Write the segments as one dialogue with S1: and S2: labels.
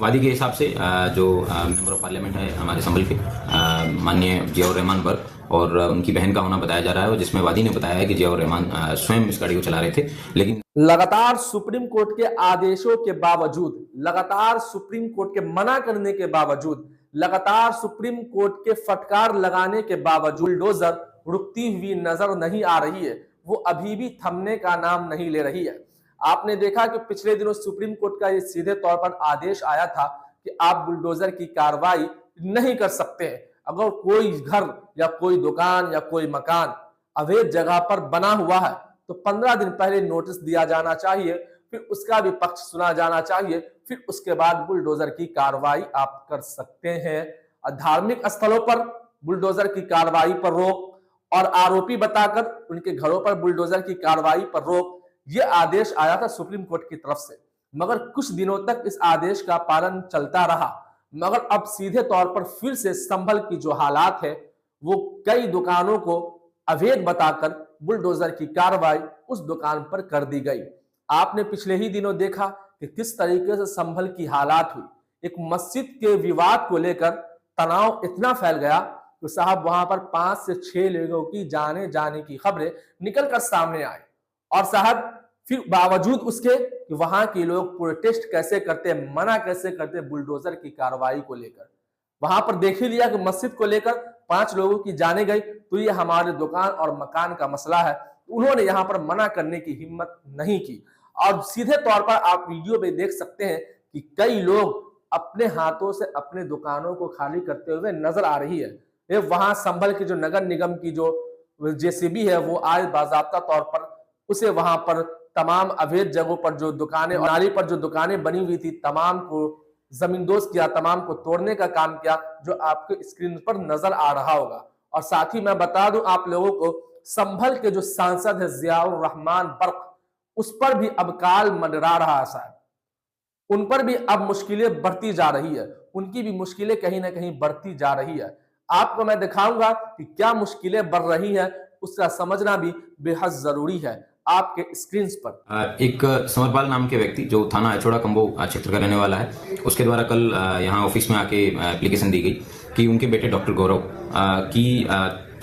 S1: वादी के हिसाब से जो मेंबर ऑफ पार्लियामेंट है हमारे संभल के माननीय जियाउर रहमान बर्क और उनकी बहन का होना बताया जा रहा है, और जिसमें वादी ने बताया है कि जियाउर रहमान स्वयं इस गाड़ी को चला रहे थे। लेकिन
S2: लगातार सुप्रीम कोर्ट के आदेशों के बावजूद, लगातार सुप्रीम कोर्ट के मना करने के बावजूद, लगातार सुप्रीम कोर्ट के फटकार लगाने के बावजूद बुलडोजर रुकती हुई नजर नहीं आ रही है। वो अभी भी थमने का नाम नहीं ले रही है। आपने देखा कि पिछले दिनों सुप्रीम कोर्ट का ये सीधे तौर पर आदेश आया था कि आप बुलडोजर की कार्रवाई नहीं कर सकते हैं। अगर कोई घर या कोई दुकान या कोई मकान अवैध जगह पर बना हुआ है तो 15 दिन पहले नोटिस दिया जाना चाहिए, फिर उसका भी पक्ष सुना जाना चाहिए, फिर उसके बाद बुलडोजर की कार्रवाई आप कर सकते हैं। धार्मिक स्थलों पर बुलडोजर की कार्रवाई पर रोक और आरोपी बताकर उनके घरों पर बुलडोजर की कार्रवाई पर रोक, यह आदेश आया था सुप्रीम कोर्ट की तरफ से। मगर कुछ दिनों तक इस आदेश का पालन चलता रहा, मगर अब सीधे तौर पर फिर से संभल की जो हालात है वो कई दुकानों को अवैध बताकर बुलडोजर की कार्रवाई उस दुकान पर कर दी गई। आपने पिछले ही दिनों देखा कि किस तरीके से संभल की हालात हुई। एक मस्जिद के विवाद को लेकर तनाव इतना फैल गया तो साहब वहां पर 5 से 6 लोगों की जाने की खबरें निकलकर सामने आई। और साहब फिर बावजूद उसके कि वहां के लोग प्रोटेस्ट कैसे करते, मना कैसे करते बुलडोजर की कार्रवाई को लेकर। वहां पर देख ही लिया कि मस्जिद को लेकर 5 लोगों की जाने गई तो ये हमारे दुकान और मकान का मसला है। उन्होंने यहां पर मना करने की हिम्मत नहीं की। और सीधे तौर पर आप वीडियो में देख सकते हैं कि कई लोग अपने हाथों से अपने दुकानों को खाली करते हुए नजर आ रही है। वहां संभल की जो नगर निगम की जो जेसीबी है वो आज बाजाब्ता तौर पर उसे वहां पर तमाम अवैध जगहों पर जो दुकानें और नाली पर जो दुकानें बनी हुई थी तमाम को जमींदोज किया, तमाम को तोड़ने का काम किया, जो आपके स्क्रीन पर नजर आ रहा होगा। और साथ ही मैं बता दूं आप लोगों को, संभल के जो सांसद है जियाउर रहमान बर्क, उस पर भी अब काल मंडरा रहा है साहब। उन पर भी अब मुश्किलें बढ़ती जा रही है, उनकी भी मुश्किलें कहीं ना कहीं बढ़ती जा रही है। आपको मैं दिखाऊंगा कि क्या मुश्किलें बढ़ रही है, उसका समझना भी बेहद जरूरी है। आपके स्क्रीन पर
S1: एक समरपाल नाम के व्यक्ति जो थाना अचोड़ा कंबो क्षेत्र का रहने वाला है, उसके द्वारा कल यहाँ ऑफिस में आके एप्लीकेशन दी गई कि उनके बेटे डॉक्टर गौरव की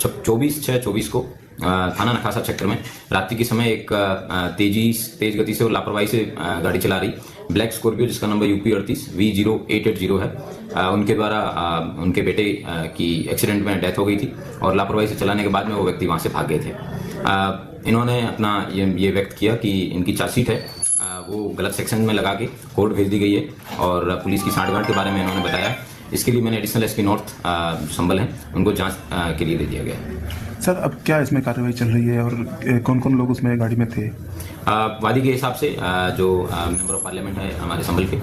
S1: 24/6/24 को थाना नखासा क्षेत्र में रात्रि के समय एक तेज गति से और लापरवाही से गाड़ी चला रही ब्लैक स्कॉर्पियो जिसका नंबर यूपी 38 V0880 है, उनके द्वारा उनके बेटे की एक्सीडेंट में डेथ हो गई थी और लापरवाही से चलाने के बाद में वो व्यक्ति वहां से भाग गए थे। इन्होंने अपना ये व्यक्त किया कि इनकी चार्जशीट है वो गलत सेक्शन में लगा के कोर्ट भेज दी गई है और पुलिस की सांठगांठ के बारे में इन्होंने बताया। इसके लिए मैंने एडिशनल एसपी नॉर्थ संभल हैं उनको जांच के लिए दे दिया गया है।
S3: सर अब क्या इसमें कार्रवाई चल रही है और कौन कौन लोग उसमें गाड़ी में थे?
S1: वादी के हिसाब से जो मेंबर ऑफ पार्लियामेंट है हमारे संभल के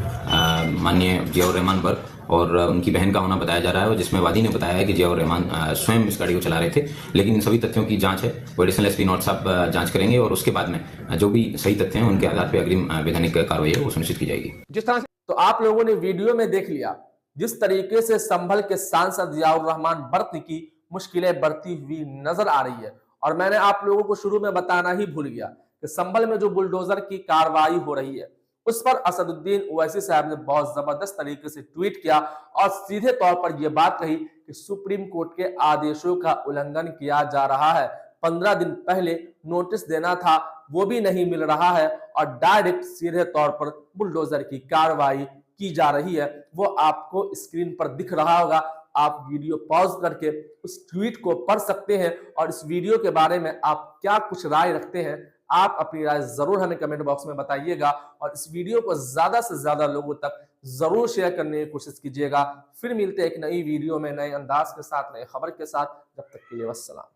S1: माननीय जियाउर रहमान बर्क और उनकी बहन का होना बताया जा रहा है, और जिसमें वादी ने बताया है कि जियाउर रहमान स्वयं इस गाड़ी को चला रहे थे। लेकिन इन सभी तथ्यों की जांच है वो एडिशनल एसपी नॉर्थ साहब जांच करेंगे और उसके बाद में जो भी सही तथ्य हैं उनके आधार पर अग्रिम वैधानिक कार्रवाई है वो सुनिश्चित की जाएगी।
S2: जिस तरह से तो आप लोगों ने वीडियो में देख लिया जिस तरीके से संभल के सांसद जियाउर रहमान बर्क की मुश्किलें बढ़ती हुई नजर आ रही है। और मैंने आप लोगों को शुरू में बताना ही भूल गया कि संभल में जो बुलडोजर की कार्रवाई हो रही है उस पर असदुद्दीन ओवैसी साहब ने बहुत जबरदस्त तरीके से ट्वीट किया और सीधे तौर पर यह बात कही कि सुप्रीम कोर्ट के आदेशों का उल्लंघन किया जा रहा है। 15 दिन पहले नोटिस देना था वो भी नहीं मिल रहा है और डायरेक्ट सीधे तौर पर बुलडोजर की कार्रवाई की जा रही है। वो आपको स्क्रीन पर दिख रहा होगा, आप वीडियो पॉज करके उस ट्वीट को पढ़ सकते हैं और इस वीडियो के बारे में आप क्या कुछ राय रखते हैं आप अपनी राय जरूर हमें कमेंट बॉक्स में बताइएगा और इस वीडियो को ज्यादा से ज्यादा लोगों तक जरूर शेयर करने की कोशिश कीजिएगा। फिर मिलते हैं एक नई वीडियो में नए अंदाज के साथ, नए खबर के साथ। जब तक के लिए वस्सलाम।